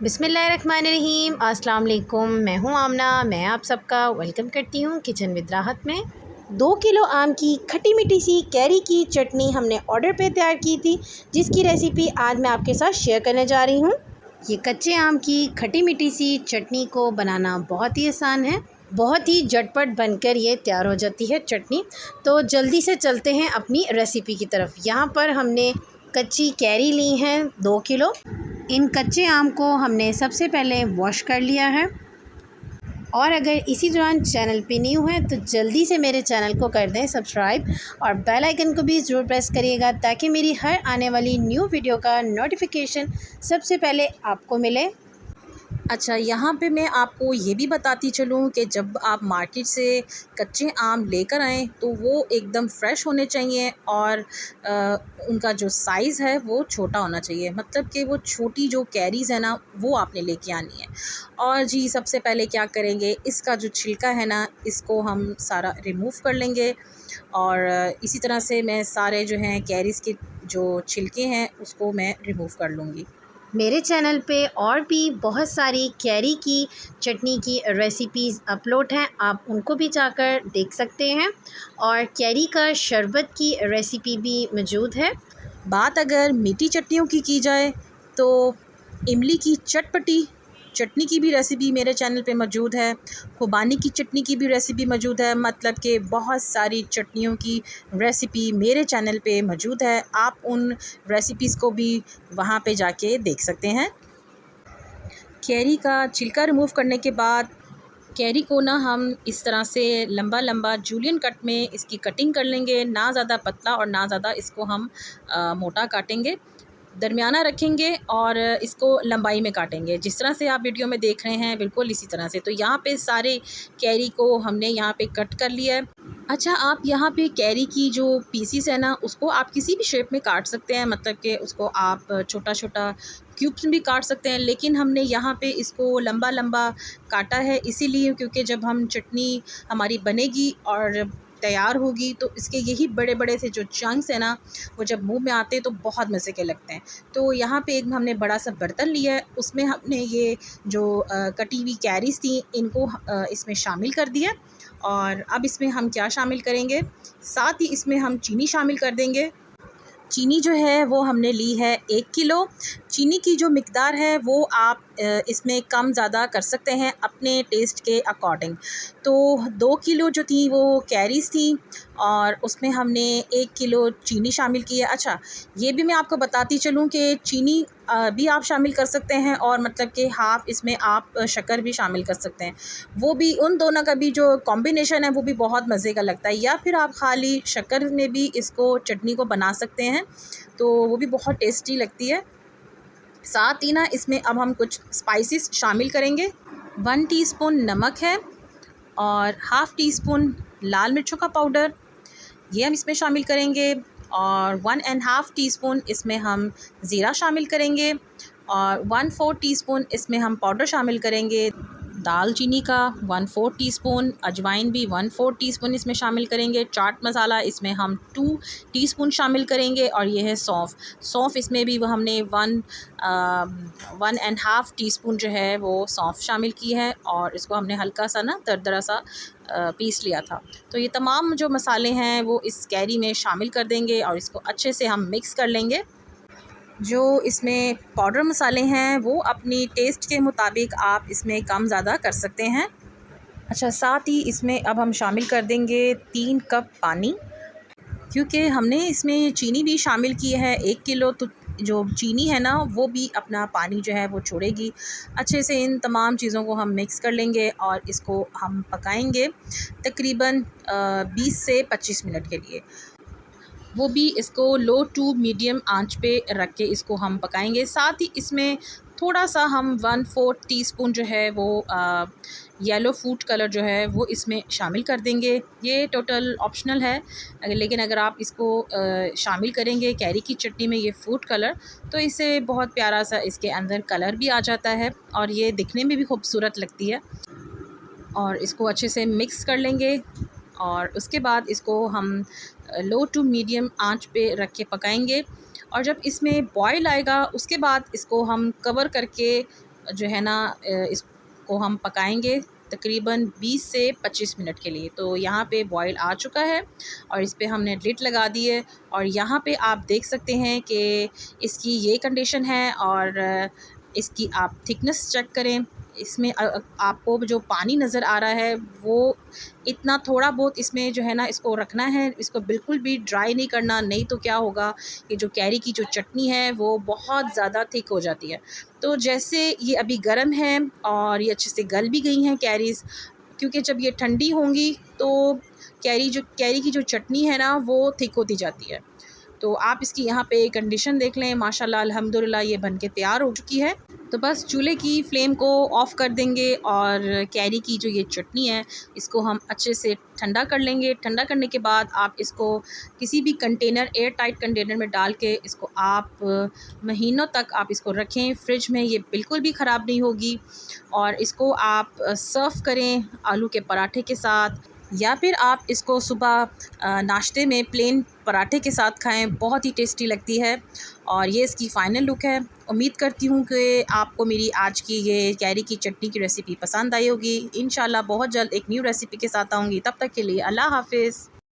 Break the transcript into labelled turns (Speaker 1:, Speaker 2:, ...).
Speaker 1: बिस्मिल्लाहिर्रहमानिर्रहीम। अस्सलाम वालेकुम। मैं हूं आमना। मैं आप सबका वेलकम करती हूं किचन विद राहत में। 2 किलो आम की खट्टी मीठी सी कैरी की चटनी हमने ऑर्डर पे तैयार की थी, जिसकी रेसिपी आज मैं आपके साथ शेयर करने जा रही हूं। ये कच्चे आम की खट्टी मीठी सी चटनी को बनाना बहुत ही आसान है, बहुत ही झटपट बनकर ये तैयार हो जाती है चटनी। तो जल्दी से चलते हैं अपनी रेसिपी की तरफ। यहाँ पर हमने कच्ची कैरी ली हैं 2 किलो। इन कच्चे आम को हमने सबसे पहले वॉश कर लिया है। और अगर इसी दौरान चैनल पे न्यू है तो जल्दी से मेरे चैनल को कर दें सब्सक्राइब और बेल आइकन को भी ज़रूर प्रेस करिएगा, ताकि मेरी हर आने वाली न्यू वीडियो का नोटिफिकेशन सबसे पहले आपको मिले।
Speaker 2: अच्छा, यहाँ पे मैं आपको ये भी बताती चलूँ कि जब आप मार्केट से कच्चे आम लेकर आएँ तो वो एकदम फ्रेश होने चाहिए और उनका जो साइज़ है वो छोटा होना चाहिए, मतलब कि वो छोटी जो कैरीज़ है ना वो आपने लेके आनी है। और जी सबसे पहले क्या करेंगे, इसका जो छिलका है ना इसको हम सारा रिमूव कर लेंगे। और इसी तरह से मैं सारे जो हैं कैरीज़ के जो छिलके हैं उसको मैं रिमूव कर लूँगी।
Speaker 1: मेरे चैनल पे और भी बहुत सारी कैरी की चटनी की रेसिपीज़ अपलोड हैं, आप उनको भी जाकर देख सकते हैं। और कैरी का शरबत की रेसिपी भी मौजूद है।
Speaker 2: बात अगर मीठी चटनियों की जाए तो इमली की चटपटी चटनी की भी रेसिपी मेरे चैनल पे मौजूद है। खुबानी की चटनी की भी रेसिपी मौजूद है, मतलब कि बहुत सारी चटनियों की रेसिपी मेरे चैनल पे मौजूद है। आप उन रेसिपीज़ को भी वहाँ पे जाके देख सकते हैं। कैरी का छिलका रिमूव करने के बाद कैरी को ना हम इस तरह से लंबा लंबा जूलियन कट में इसकी कटिंग कर लेंगे, ना ज़्यादा पतला और ना ज़्यादा इसको हम मोटा काटेंगे, दरमियाना रखेंगे और इसको लंबाई में काटेंगे। जिस तरह से आप वीडियो में देख रहे हैं बिल्कुल इसी तरह से। तो यहाँ पे सारे कैरी को हमने यहाँ पे कट कर लिया है। अच्छा, आप यहाँ पे कैरी की जो पीसीस है ना उसको आप किसी भी शेप में काट सकते हैं, मतलब कि उसको आप छोटा छोटा क्यूब्स में भी काट सकते हैं, लेकिन हमने यहाँ पे इसको लंबा लंबा काटा है इसीलिए क्योंकि जब हम चटनी हमारी बनेगी और तैयार होगी तो इसके यही बड़े बड़े से जो चंक्स हैं ना वो जब मुंह में आते हैं तो बहुत मज़े के लगते हैं। तो यहाँ पे एक हमने बड़ा सा बर्तन लिया है, उसमें हमने ये जो कटी हुई कैरीज थी इनको इसमें शामिल कर दिया। और अब इसमें हम क्या शामिल करेंगे, साथ ही इसमें हम चीनी शामिल कर देंगे। चीनी जो है वो हमने ली है 1 किलो। चीनी की जो मिकदार है वो आप इसमें कम ज़्यादा कर सकते हैं अपने टेस्ट के अकॉर्डिंग। तो 2 किलो जो थी वो कैरीज़ थी और उसमें हमने 1 किलो चीनी शामिल की है। अच्छा, ये भी मैं आपको बताती चलूँ कि चीनी भी आप शामिल कर सकते हैं और मतलब कि हाफ़ इसमें आप शक्कर भी शामिल कर सकते हैं। वो भी उन दोनों का भी जो कॉम्बिनेशन है वो भी बहुत मज़े का लगता है, या फिर आप खाली शक्कर में भी इसको चटनी को बना सकते हैं, तो वो भी बहुत टेस्टी लगती है। साथ ही ना इसमें अब हम कुछ स्पाइसेस शामिल करेंगे। 1 टीस्पून नमक है और हाफ़ टी स्पून लाल मिर्चों का पाउडर, ये हम इसमें शामिल करेंगे। और 1.5 टीस्पून इसमें हम ज़ीरा शामिल करेंगे और 1/4 टीस्पून इसमें हम पाउडर शामिल करेंगे दालचीनी का, 1/4 टीस्पून अजवाइन भी 1/4 टीस्पून इसमें शामिल करेंगे। चाट मसाला इसमें हम 2 टीस्पून शामिल करेंगे और ये है सौंफ। सौंफ इसमें भी वो हमने 1.5 टीस्पून जो है वो सौंफ शामिल की है और इसको हमने हल्का सा ना दरदरा सा पीस लिया था। तो ये तमाम जो मसाले हैं वो इस कैरी में शामिल कर देंगे और इसको अच्छे से हम मिक्स कर लेंगे। जो इसमें पाउडर मसाले हैं वो अपनी टेस्ट के मुताबिक आप इसमें कम ज़्यादा कर सकते हैं। अच्छा, साथ ही इसमें अब हम शामिल कर देंगे 3 कप पानी, क्योंकि हमने इसमें चीनी भी शामिल की है 1 किलो, तो जो चीनी है ना वो भी अपना पानी जो है वो छोड़ेगी। अच्छे से इन तमाम चीज़ों को हम मिक्स कर लेंगे और इसको हम पकाएंगे तकरीबन 20 से 25 मिनट के लिए। वो भी इसको लो टू मीडियम आंच पे रख के इसको हम पकाएंगे। साथ ही इसमें थोड़ा सा हम 1/4 टीस्पून जो है वो येलो फूड कलर जो है वो इसमें शामिल कर देंगे। ये टोटल ऑप्शनल है, लेकिन अगर आप इसको शामिल करेंगे कैरी की चटनी में ये फूड कलर, तो इससे बहुत प्यारा सा इसके अंदर कलर भी आ जाता है और ये दिखने में भी खूबसूरत लगती है। और इसको अच्छे से मिक्स कर लेंगे और उसके बाद इसको हम लो टू मीडियम आंच पे रख के पकाएंगे। और जब इसमें बॉयल आएगा उसके बाद इसको हम कवर करके जो है ना इसको हम पकाएंगे तकरीबन 20 से 25 मिनट के लिए। तो यहाँ पे बॉयल आ चुका है और इस पे हमने लिड लगा दी है और यहाँ पे आप देख सकते हैं कि इसकी ये कंडीशन है और इसकी आप थिकनेस चेक करें। इसमें आपको जो पानी नज़र आ रहा है वो इतना थोड़ा बहुत इसमें जो है ना इसको रखना है, इसको बिल्कुल भी ड्राई नहीं करना, नहीं तो क्या होगा कि जो कैरी की जो चटनी है वो बहुत ज़्यादा थिक हो जाती है। तो जैसे ये अभी गर्म है और ये अच्छे से गल भी गई हैं कैरीज़, क्योंकि जब ये ठंडी होंगी तो कैरी की जो चटनी है ना वो थिक होती जाती है। तो आप इसकी यहाँ पे कंडीशन देख लें, माशाल्लाह अल्हम्दुलिल्लाह ये बन के तैयार हो चुकी है। तो बस चूल्हे की फ्लेम को ऑफ़ कर देंगे और कैरी की जो ये चटनी है इसको हम अच्छे से ठंडा कर लेंगे। ठंडा करने के बाद आप इसको किसी भी कंटेनर, एयर टाइट कंटेनर में डाल के इसको आप महीनों तक आप इसको रखें फ्रिज में, ये बिल्कुल भी ख़राब नहीं होगी। और इसको आप सर्व करें आलू के पराठे के साथ, या फिर आप इसको सुबह नाश्ते में प्लेन पराठे के साथ खाएं, बहुत ही टेस्टी लगती है। और ये इसकी फ़ाइनल लुक है। उम्मीद करती हूँ कि आपको मेरी आज की ये कैरी की चटनी की रेसिपी पसंद आई होगी। इंशाल्लाह बहुत जल्द एक न्यू रेसिपी के साथ आऊँगी, तब तक के लिए अल्लाह हाफ़िज़।